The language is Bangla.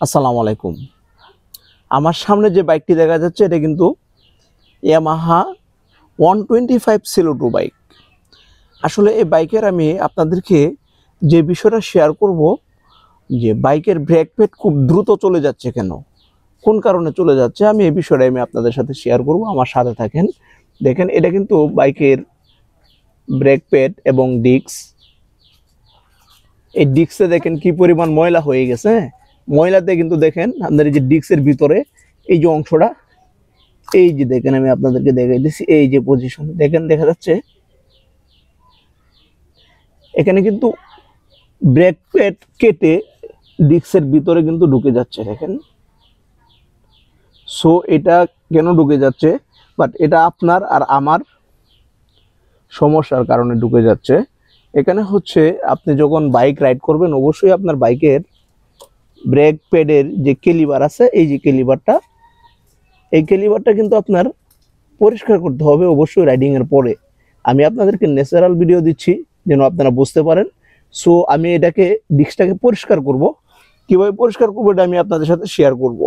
আসসালামু আলাইকুম। আমার সামনে যে বাইকটি দেখা যাচ্ছে এটা কিন্তু ইয়ামাহা 125 CO2 বাইক। আসলে এই বাইকের আমি আপনাদেরকে যে বিষয়টা শেয়ার করব যে বাইকের ব্রেক প্যাড খুব দ্রুত চলে যাচ্ছে কেন, কোন কারণে চলে যাচ্ছে, আমি এই বিষয়টা আপনাদের সাথে শেয়ার করব। আমার সাথে থাকেন। দেখেন, এটা কিন্তু বাইকের ব্রেক প্যাড এবং ডিস্ক। এই ডিস্কে দেখেন কি পরিমাণ ময়লা হয়ে গেছে। ময়লাতে কিন্তু দেখেন আপনার এই যে ডিস্কের ভিতরে এই যে অংশটা, এই যে দেখেন আমি আপনাদেরকে দেখাই দিচ্ছি, এই যে পজিশন দেখেন দেখা যাচ্ছে, এখানে কিন্তু ব্রেক প্যাড কেটে ডিস্কের ভিতরে কিন্তু ঢুকে যাচ্ছে দেখেন। সো এটা কেন ঢুকে যাচ্ছে, বাট এটা আপনার আর আমার সমস্যার কারণে ঢুকে যাচ্ছে। এখানে হচ্ছে আপনি যখন বাইক রাইড করবেন অবশ্যই আপনার বাইকের ব্রেক প্যাডের যে ক্যালিবার আছে, এই যে ক্যালিবারটা, এই ক্যালিবারটা কিন্তু আপনার পরিষ্কার করতে হবে অবশ্যই রাইডিং এর পরে। আমি আপনাদেরকে ন্যাচারাল ভিডিও দিচ্ছি যেন আপনারা বুঝতে পারেন। সো আমি এটাকে ডিস্কটাকে পরিষ্কার করব, কিভাবে পরিষ্কার করবো এটা আমি আপনাদের সাথে শেয়ার করব।